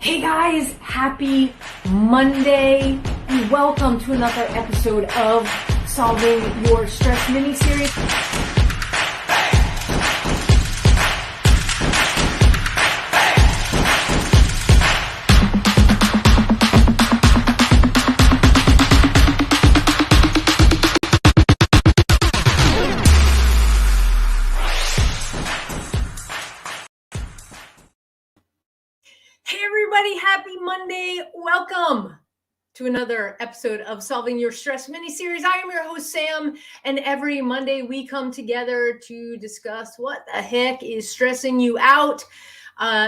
Hey guys, happy Monday and welcome to another episode of Solving Your Stress mini-series. Hey everybody, happy Monday. Welcome to another episode of Solving Your Stress mini-series. I am your host, Sam, and every Monday we come together to discuss what the heck is stressing you out.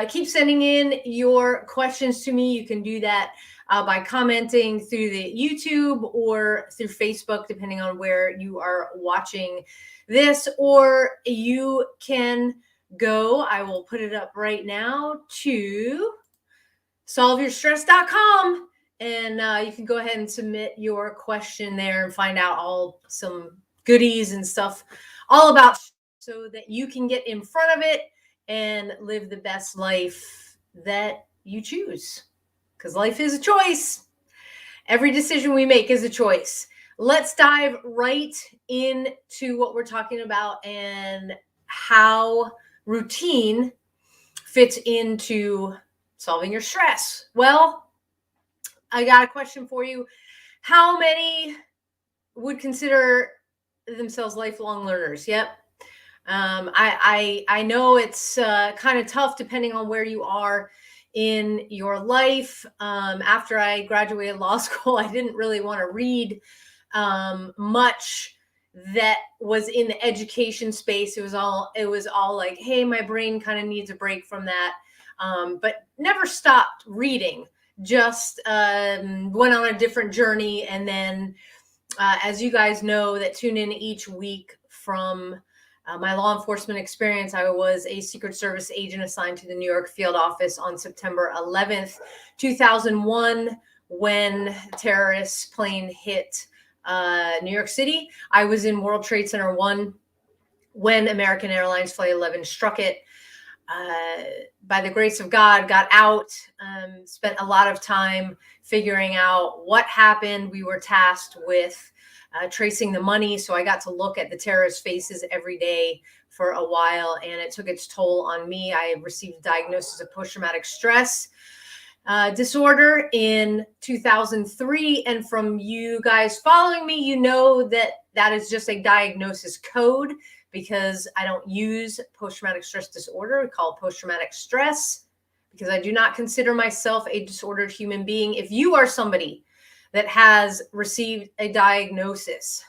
Keep sending in your questions to me. You can do that by commenting through the YouTube or through Facebook, depending on where you are watching this, or you can go, I will put it up right now, to solveyourstress.com, and you can go ahead and submit your question there and find out some goodies and stuff all about so that you can get in front of it and live the best life that you choose, because life is a choice. Every decision we make is a choice. Let's dive right into what we're talking about and how routine fits into solving your stress. Well, I got a question for you. How many would consider themselves lifelong learners? Yep. I know it's kind of tough depending on where you are in your life. After I graduated law school, I didn't really want to read much that was in the education space. It was all like, hey, my brain kind of needs a break from that. But never stopped reading, just went on a different journey. And then, as you guys know that tune in each week from my law enforcement experience, I was a Secret Service agent assigned to the New York field office on September 11th, 2001, when the terrorist plane hit New York City. I was in World Trade Center 1 when American Airlines Flight 11 struck it. By the grace of God, got out, spent a lot of time figuring out what happened. We were tasked with tracing the money. So I got to look at the terrorist faces every day for a while, and it took its toll on me. I received a diagnosis of post-traumatic stress disorder in 2003. And from you guys following me, you know that is just a diagnosis code, because I don't use post-traumatic stress disorder. We call it post-traumatic stress because I do not consider myself a disordered human being. If you are somebody that has received a diagnosis,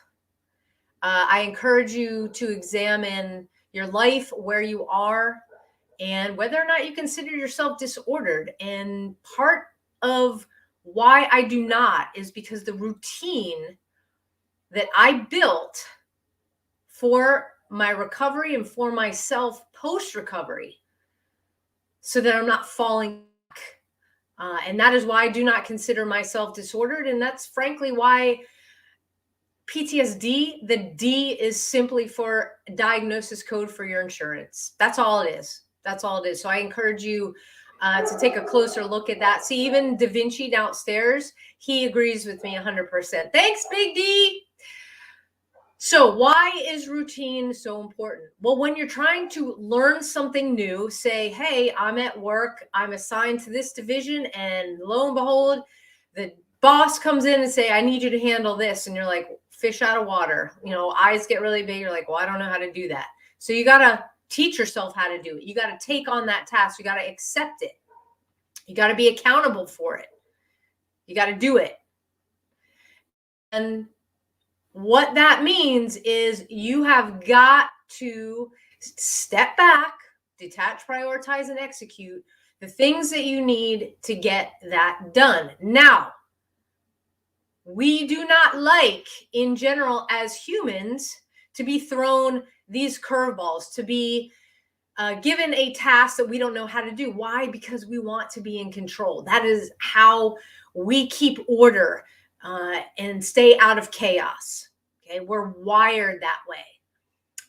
I encourage you to examine your life, where you are, and whether or not you consider yourself disordered. And part of why I do not is because the routine that I built for my recovery and for myself post-recovery, so that I'm not falling back. And that is why I do not consider myself disordered. And that's frankly why PTSD, the D is simply for diagnosis code for your insurance. That's all it is. That's all it is. So I encourage you to take a closer look at that. See, even Da Vinci downstairs, he agrees with me 100%. Thanks, Big D. So why is routine so important? Well, when you're trying to learn something new, say, hey, I'm at work, I'm assigned to this division, and lo and behold, the boss comes in and say, I need you to handle this. And you're like, fish out of water, eyes get really big. You're like, well, I don't know how to do that. So you got to teach yourself how to do it. You got to take on that task. You got to accept it. You got to be accountable for it. You got to do it. And what that means is you have got to step back, detach, prioritize, and execute the things that you need to get that done. Now, we do not like, in general, as humans, to be thrown these curveballs, to be given a task that we don't know how to do. Why? Because we want to be in control. That is how we keep order and stay out of chaos. Okay, we're wired that way.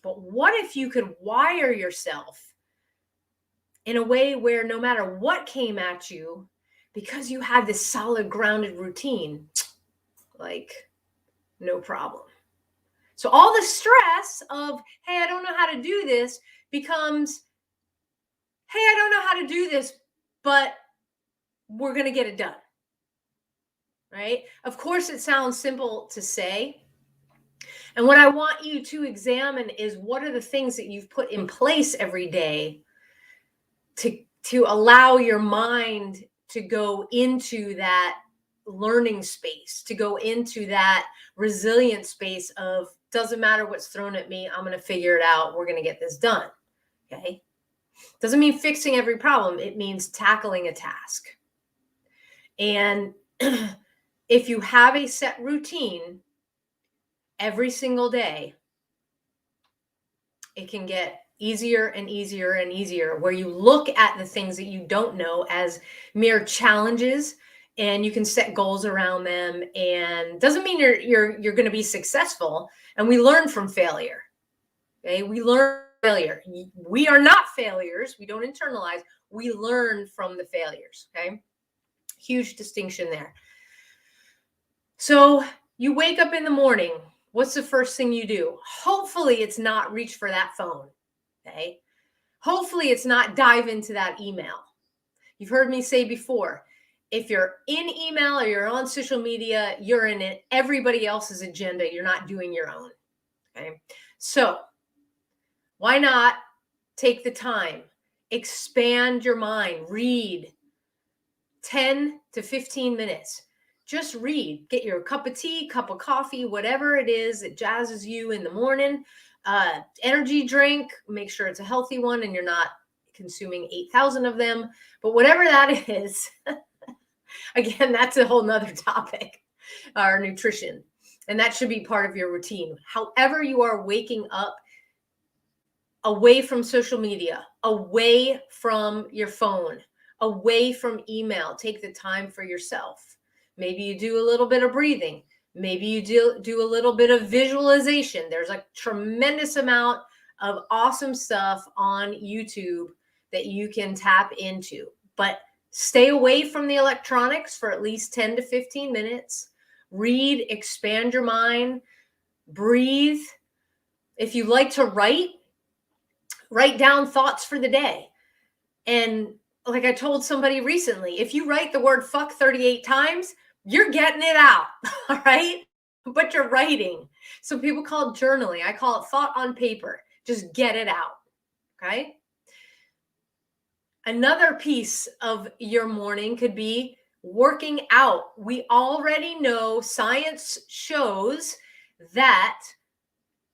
But what if you could wire yourself in a way where no matter what came at you, because you had this solid grounded routine, like no problem. So all the stress of, hey, I don't know how to do this becomes, hey, I don't know how to do this, but we're going to get it done. Right? Of course, it sounds simple to say. And what I want you to examine is what are the things that you've put in place every day to allow your mind to go into that learning space, to go into that resilient space of doesn't matter what's thrown at me, I'm going to figure it out. We're going to get this done. Okay. Doesn't mean fixing every problem. It means tackling a task. And if you have a set routine every single day, it can get easier and easier and easier, where you look at the things that you don't know as mere challenges, and you can set goals around them. And doesn't mean you're going to be successful. And we learn from failure. Okay, we learn failure. We are not failures. We don't internalize. We learn from the failures. Okay, huge distinction there. So you wake up in the morning. What's the first thing you do? Hopefully it's not reach for that phone. Okay. Hopefully it's not dive into that email. You've heard me say before, if you're in email or you're on social media, you're in it, everybody else's agenda. You're not doing your own. Okay. So why not take the time, expand your mind, read 10 to 15 minutes. Just read, get your cup of tea, cup of coffee, whatever it is that jazzes you in the morning. Energy drink, make sure it's a healthy one and you're not consuming 8,000 of them. But whatever that is, again, that's a whole nother topic, our nutrition. And that should be part of your routine. However, you are waking up, away from social media, away from your phone, away from email. Take the time for yourself. Maybe you do a little bit of breathing. Maybe you do a little bit of visualization. There's a tremendous amount of awesome stuff on YouTube that you can tap into. But stay away from the electronics for at least 10 to 15 minutes. Read, expand your mind, breathe. If you like to write down thoughts for the day. And like I told somebody recently, if you write the word fuck 38 times, you're getting it out. All right. But you're writing. So people call it journaling. I call it thought on paper. Just get it out. Okay. Another piece of your morning could be working out. We already know, science shows that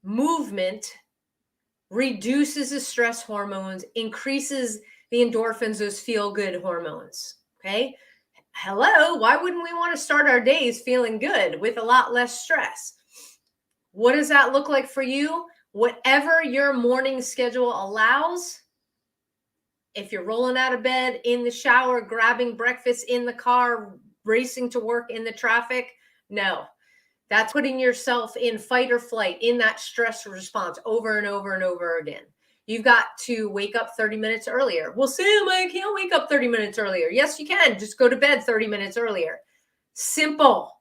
movement reduces the stress hormones, increases the endorphins, those feel-good hormones. Okay. Hello. Why wouldn't we want to start our days feeling good with a lot less stress? What does that look like for you? Whatever your morning schedule allows. If you're rolling out of bed, in the shower, grabbing breakfast, in the car, racing to work, in the traffic, no. That's putting yourself in fight or flight, in that stress response over and over and over again. You've got to wake up 30 minutes earlier. Well, Sam, I can't wake up 30 minutes earlier. Yes, you can. Just go to bed 30 minutes earlier. Simple.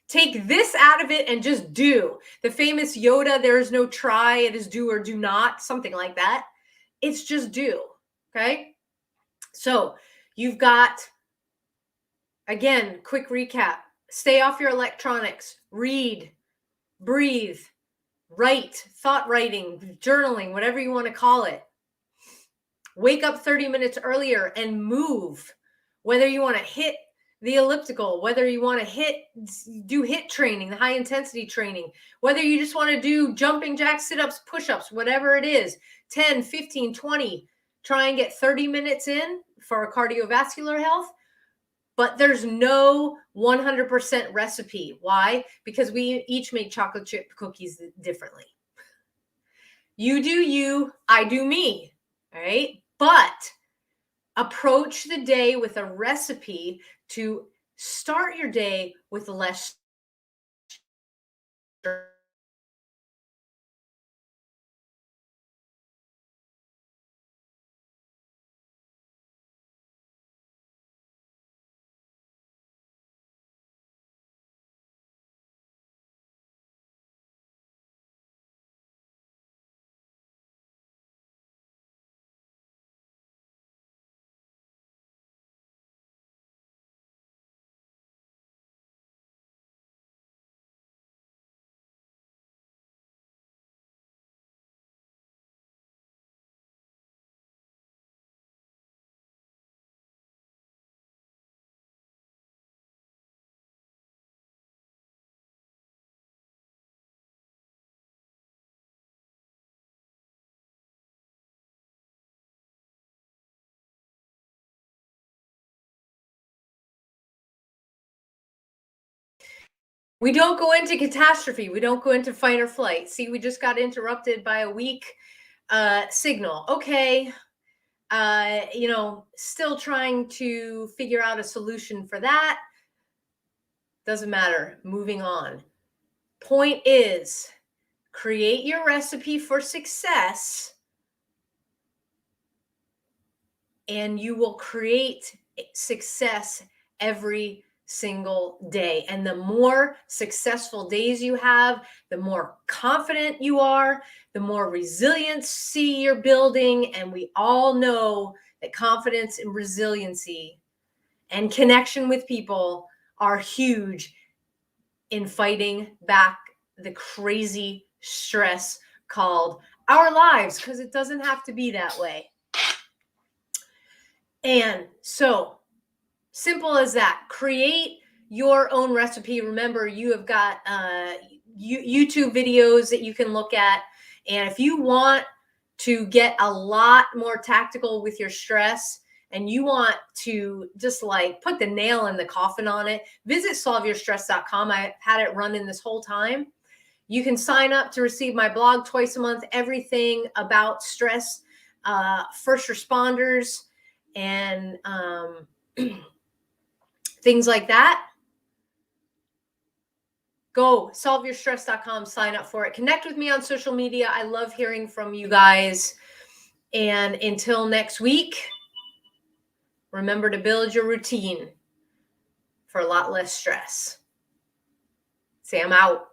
Take this out of it and just do. The famous Yoda, there is no try, it is do or do not, something like that. It's just do. Okay. So you've got, again, quick recap. Stay off your electronics, read, breathe, write, thought writing, journaling, whatever you want to call it. Wake up 30 minutes earlier and move. Whether you want to hit the elliptical, whether you want to do HIIT training, the high intensity training, whether you just want to do jumping jacks, sit-ups, push-ups, whatever it is, 10, 15, 20, try and get 30 minutes in for our cardiovascular health. But there's no 100% recipe. Why? Because we each make chocolate chip cookies differently. You do you, I do me. All right. But approach the day with a recipe to start your day with less We don't go into catastrophe. We don't go into fight or flight. See, we just got interrupted by a weak signal. Okay. Still trying to figure out a solution for that. Doesn't matter. Moving on. Point is, create your recipe for success, and you will create success every single day. And the more successful days you have, the more confident you are, the more resiliency you're building. And we all know that confidence and resiliency and connection with people are huge in fighting back the crazy stress called our lives, because it doesn't have to be that way. And so, simple as that. Create your own recipe. Remember, you have got YouTube videos that you can look at. And if you want to get a lot more tactical with your stress, and you want to just like put the nail in the coffin on it, visit solveyourstress.com. I've had it running this whole time. You can sign up to receive my blog twice a month, everything about stress, first responders, and things like that. Go solveyourstress.com, sign up for it. Connect with me on social media. I love hearing from you guys. And until next week, remember to build your routine for a lot less stress. Sam out.